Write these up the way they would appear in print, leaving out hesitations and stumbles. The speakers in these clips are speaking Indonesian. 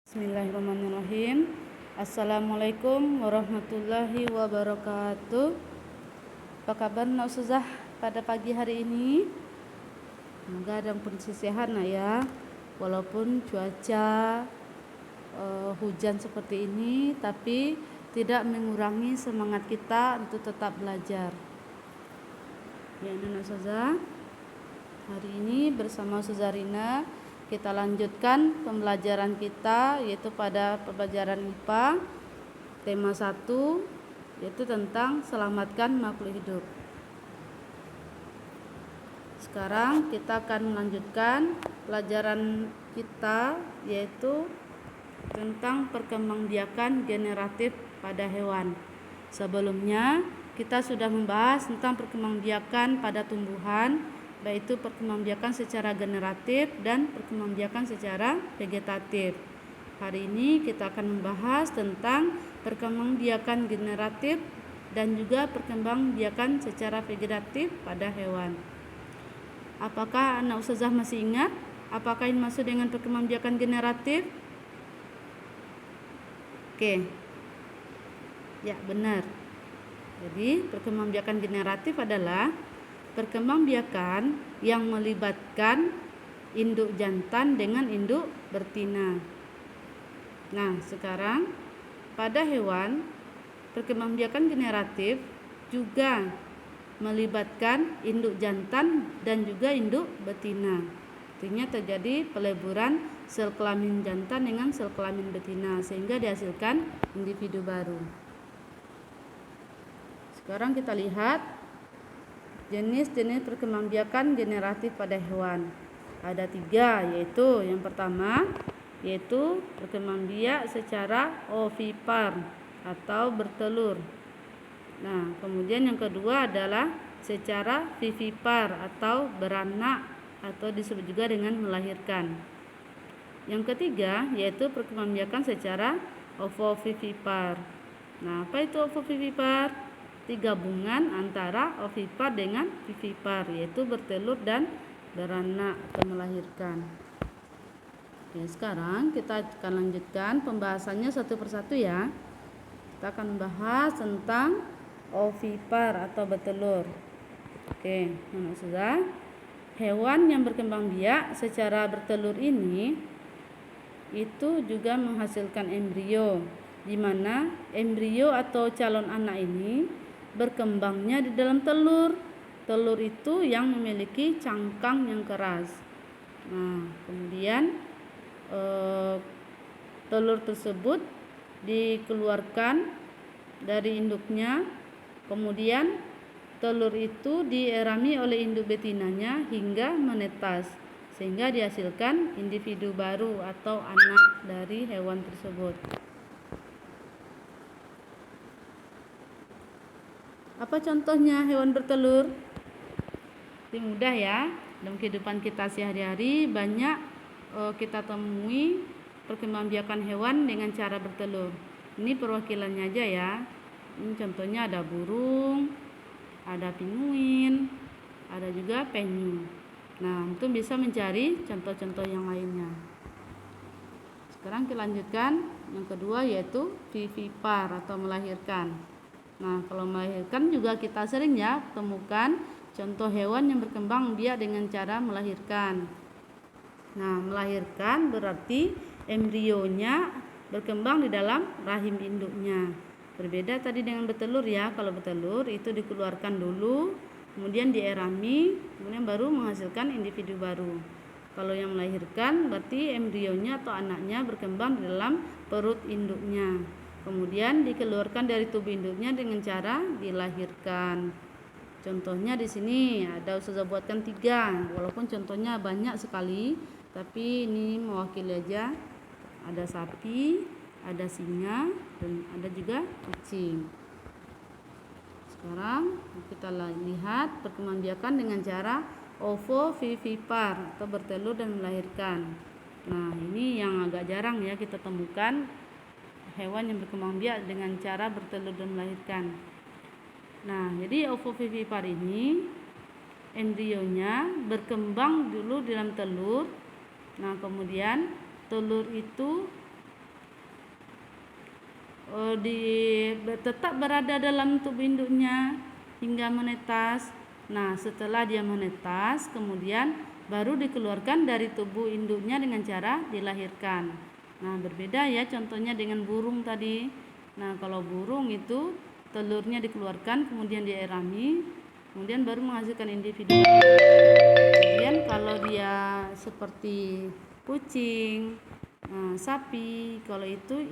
Bismillahirrahmanirrahim. Assalamualaikum warahmatullahi wabarakatuh. Apa kabar nak Ustazah pada pagi hari ini? Semoga dalam kondisi sehat nak ya. Walaupun cuaca hujan seperti ini, tapi tidak mengurangi semangat kita untuk tetap belajar. Ya nak Ustazah, hari ini bersama Ustazah Rina kita lanjutkan pembelajaran kita, yaitu pada pembelajaran IPA tema 1, yaitu tentang selamatkan makhluk hidup. Sekarang kita akan melanjutkan pelajaran kita, yaitu tentang perkembangbiakan generatif pada hewan. Sebelumnya kita sudah membahas tentang perkembangbiakan pada tumbuhan, yaitu perkembangbiakan secara generatif dan perkembangbiakan secara vegetatif. Hari ini kita akan membahas tentang perkembangbiakan generatif dan juga perkembangbiakan secara vegetatif pada hewan. Apakah anak Ustazah masih ingat apakah yang dimaksud dengan perkembangbiakan generatif? Oke. Ya, benar. Jadi, perkembangbiakan generatif adalah perkembangbiakan yang melibatkan induk jantan dengan induk betina. Nah, sekarang pada hewan, perkembangbiakan generatif juga melibatkan induk jantan dan juga induk betina. Artinya terjadi peleburan sel kelamin jantan dengan sel kelamin betina sehingga dihasilkan individu baru. Sekarang kita lihat jenis-jenis perkembangbiakan generatif pada hewan. Ada 3, yaitu yang pertama yaitu perkembangbiak secara ovipar atau bertelur. Nah, kemudian yang kedua adalah secara vivipar atau beranak atau disebut juga dengan melahirkan. Yang ketiga yaitu perkembangbiakan secara ovovivipar. Nah, apa itu ovovivipar? Gabungan antara ovipar dengan vivipar, yaitu bertelur dan beranak atau melahirkan. Oke, sekarang kita akan lanjutkan pembahasannya satu persatu ya. Kita akan membahas tentang ovipar atau bertelur. Oke, maksudnya hewan yang berkembang biak secara bertelur ini itu juga menghasilkan embrio, di mana embrio atau calon anak ini berkembangnya di dalam telur. Telur itu yang memiliki cangkang yang keras. Nah, kemudian telur tersebut dikeluarkan dari induknya. Kemudian telur itu dierami oleh induk betinanya hingga menetas, sehingga dihasilkan individu baru atau anak dari hewan tersebut. Apa contohnya hewan bertelur? Ini mudah ya. Dalam kehidupan kita sehari-hari banyak kita temui perkembangbiakan hewan dengan cara bertelur. Ini perwakilannya aja ya. Ini contohnya ada burung, ada pinguin, ada juga penyu. Nah, itu bisa mencari contoh-contoh yang lainnya. Sekarang kita lanjutkan yang kedua, yaitu vivipar atau melahirkan. Nah, kalau melahirkan juga kita sering ya temukan contoh hewan yang berkembang biak dengan cara melahirkan. Nah, melahirkan berarti embrionya berkembang di dalam rahim induknya. Berbeda tadi dengan bertelur ya. Kalau bertelur itu dikeluarkan dulu, kemudian dierami, kemudian baru menghasilkan individu baru. Kalau yang melahirkan berarti embrionya atau anaknya berkembang di dalam perut induknya. Kemudian dikeluarkan dari tubuh induknya dengan cara dilahirkan. Contohnya di sini ada Ustazah buatkan 3, walaupun contohnya banyak sekali, tapi ini mewakili aja. Ada sapi, ada singa, dan ada juga kucing. Sekarang kita lihat perkembangbiakan dengan cara ovovivipar atau bertelur dan melahirkan. Nah, ini yang agak jarang ya kita temukan hewan yang berkembang biak dengan cara bertelur dan melahirkan. Nah, jadi ovovivipar ini embrionya berkembang dulu di dalam telur. Nah, kemudian telur itu tetap berada dalam tubuh induknya hingga menetas. Nah, setelah dia menetas, kemudian baru dikeluarkan dari tubuh induknya dengan cara dilahirkan. Nah, berbeda ya contohnya dengan burung tadi. Nah, kalau burung itu telurnya dikeluarkan, kemudian dierami, kemudian baru menghasilkan individu. Kemudian kalau dia seperti kucing, sapi, kalau itu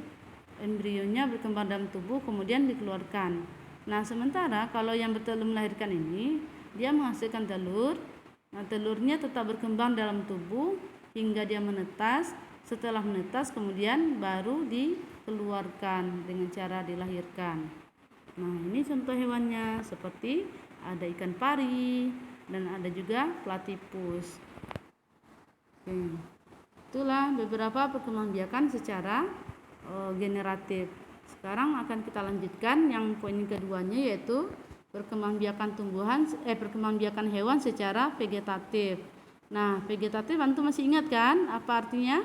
embrionya berkembang dalam tubuh kemudian dikeluarkan. Nah, sementara kalau yang betul melahirkan ini, dia menghasilkan telur. Nah, telurnya tetap berkembang dalam tubuh hingga dia menetas. Setelah menetas kemudian baru dikeluarkan dengan cara dilahirkan. Nah, ini contoh hewannya seperti ada ikan pari dan ada juga platypus. Itulah beberapa perkembangbiakan secara generatif. Sekarang akan kita lanjutkan yang poin keduanya, yaitu perkembangbiakan hewan secara vegetatif. Nah, vegetatif antum masih ingat kan apa artinya?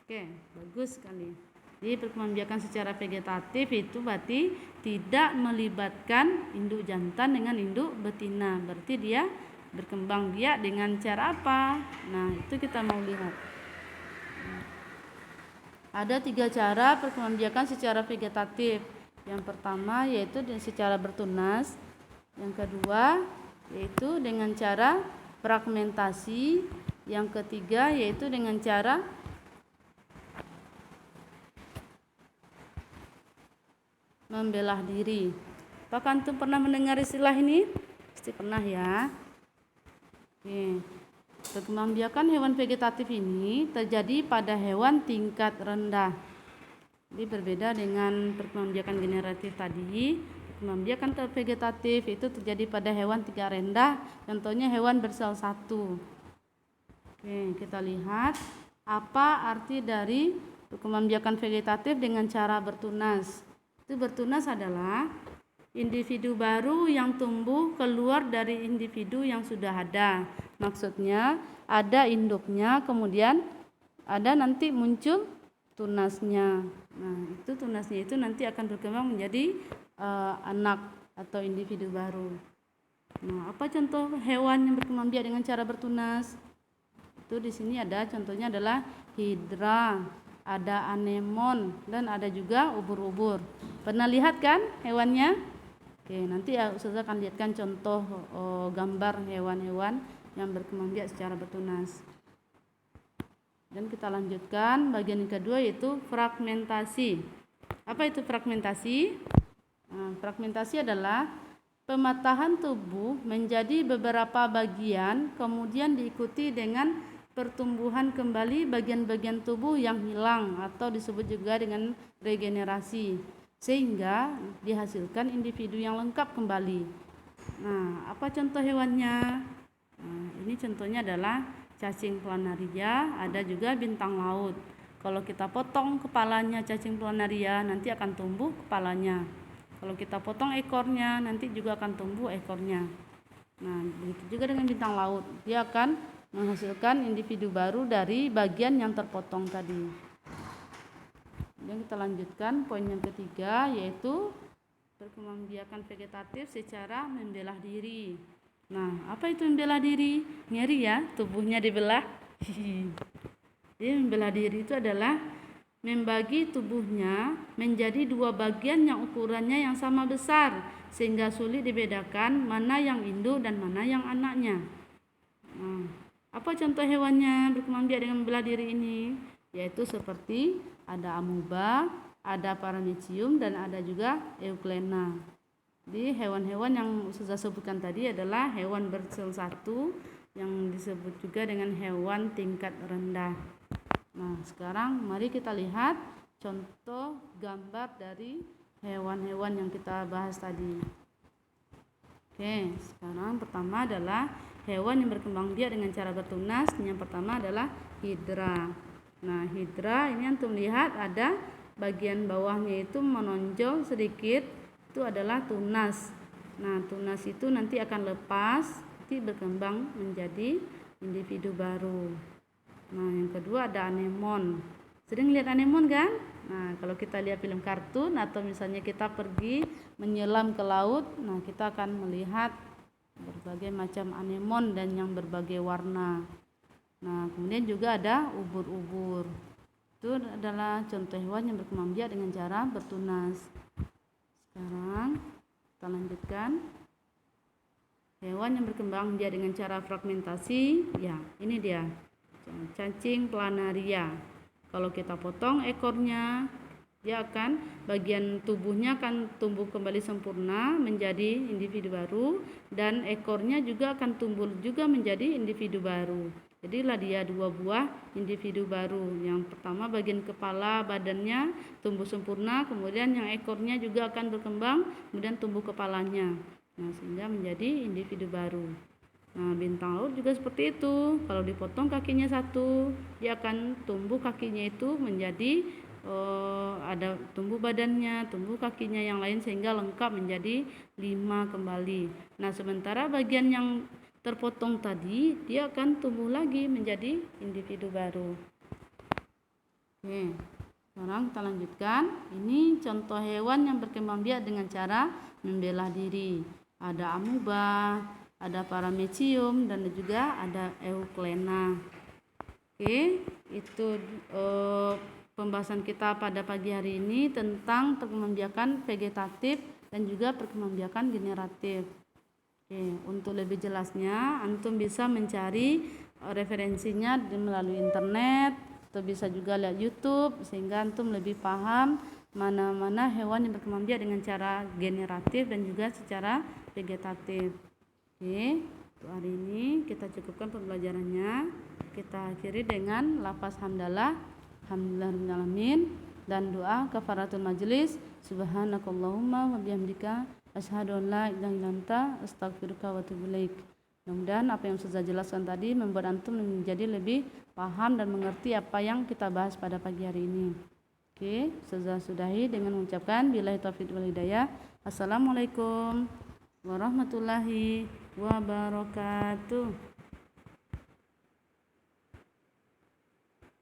Oke, bagus sekali. Jadi perkembangbiakan secara vegetatif itu berarti tidak melibatkan induk jantan dengan induk betina. Berarti dia berkembang biak dengan cara apa? Nah, itu kita mau lihat. Ada 3 cara perkembangbiakan secara vegetatif. Yang pertama yaitu secara bertunas. Yang kedua yaitu dengan cara fragmentasi. Yang ketiga yaitu dengan cara membelah diri. Apakah antum pernah mendengar istilah ini? Pasti pernah ya. Oke. Perkembangbiakan hewan vegetatif ini terjadi pada hewan tingkat rendah. Jadi berbeda dengan perkembangbiakan generatif tadi. Perkembangbiakan vegetatif itu terjadi pada hewan tingkat rendah, contohnya hewan bersel satu. Oke, kita lihat apa arti dari perkembangbiakan vegetatif dengan cara bertunas. Itu bertunas adalah individu baru yang tumbuh keluar dari individu yang sudah ada. Maksudnya ada induknya, kemudian ada nanti muncul tunasnya. Nah, itu tunasnya itu nanti akan berkembang menjadi anak atau individu baru. Nah, apa contoh hewan yang berkembang biak dengan cara bertunas? Itu di sini ada contohnya adalah hidra, ada anemon, dan ada juga ubur-ubur. Pernah lihat kan hewannya? Oke, nanti Ustazah akan lihatkan contoh gambar hewan-hewan yang berkembang biak secara bertunas. Dan kita lanjutkan bagian yang kedua yaitu fragmentasi. Apa itu fragmentasi? Nah, fragmentasi adalah pematahan tubuh menjadi beberapa bagian kemudian diikuti dengan pertumbuhan kembali bagian-bagian tubuh yang hilang atau disebut juga dengan regenerasi, sehingga dihasilkan individu yang lengkap kembali. Nah, apa contoh hewannya? Nah, ini contohnya adalah cacing planaria, ada juga bintang laut. Kalau kita potong kepalanya cacing planaria, nanti akan tumbuh kepalanya. Kalau kita potong ekornya, nanti juga akan tumbuh ekornya. Nah, begitu juga dengan bintang laut. Dia akan menghasilkan individu baru dari bagian yang terpotong tadi. Dan kita lanjutkan poin yang ketiga, yaitu perkembangbiakan vegetatif secara membelah diri. Nah, apa itu membelah diri? Ngeri ya, tubuhnya dibelah. Jadi membelah diri itu adalah membagi tubuhnya menjadi 2 bagian yang ukurannya yang sama besar, sehingga sulit dibedakan mana yang induk dan mana yang anaknya. Nah, apa contoh hewannya berkembang biak dengan membelah diri ini? Yaitu seperti ada amuba, ada paramecium, dan ada juga euglena. Jadi hewan-hewan yang sudah sebutkan tadi adalah hewan bersel satu yang disebut juga dengan hewan tingkat rendah. Nah, sekarang mari kita lihat contoh gambar dari hewan-hewan yang kita bahas tadi. Oke, sekarang pertama adalah hewan yang berkembang biak dengan cara bertunas. Yang pertama adalah hidra. Nah, hidra ini antum lihat ada bagian bawahnya itu menonjol sedikit. Itu adalah tunas. Nah, tunas itu nanti akan lepas, nanti berkembang menjadi individu baru. Nah, yang kedua ada anemon. Sering lihat anemon kan? Nah, kalau kita lihat film kartun atau misalnya kita pergi menyelam ke laut, nah kita akan melihat berbagai macam anemon dan yang berbagai warna. Nah, kemudian juga ada ubur-ubur. Itu adalah contoh hewan yang berkembang biak dengan cara bertunas. Sekarang kita lanjutkan. Hewan yang berkembang biak dengan cara fragmentasi, ya ini dia, cacing planaria. Kalau kita potong ekornya, dia akan bagian tubuhnya akan tumbuh kembali sempurna menjadi individu baru, dan ekornya juga akan tumbuh juga menjadi individu baru. Jadilah dia 2 buah individu baru. Yang pertama bagian kepala badannya tumbuh sempurna, kemudian yang ekornya juga akan berkembang, kemudian tumbuh kepalanya. Nah, sehingga menjadi individu baru. Nah, bintang laut juga seperti itu. Kalau dipotong kakinya satu, dia akan tumbuh kakinya itu menjadi ada tumbuh badannya, tumbuh kakinya yang lain sehingga lengkap menjadi 5 kembali. Nah, sementara bagian yang terpotong tadi dia akan tumbuh lagi menjadi individu baru. Oke, sekarang kita lanjutkan. Ini contoh hewan yang berkembang biak dengan cara membela diri. Ada amuba, ada paramecium, dan juga ada euglena. Oke, itu pembahasan kita pada pagi hari ini tentang perkembangbiakan vegetatif dan juga perkembangbiakan generatif. Oke, untuk lebih jelasnya antum bisa mencari referensinya melalui internet atau bisa juga lihat YouTube sehingga antum lebih paham mana-mana hewan yang berkembang biak dengan cara generatif dan juga secara vegetatif. Oke, untuk hari ini kita cukupkan pembelajarannya. Kita akhiri dengan lafaz hamdalah, alhamdulillahirabbil alamin, dan doa kafaratul majlis, subhanakallahumma wa bihamdika asyhadu an la ilaha illa anta astaghfiruka wa atubu ilaik. Mudah-mudahan apa yang sudah jelaskan tadi membuat antum menjadi lebih paham dan mengerti apa yang kita bahas pada pagi hari ini. Oke, sudahi dengan mengucapkan billahi taufiq wal hidayah. Assalamualaikum warahmatullahi wabarakatuh.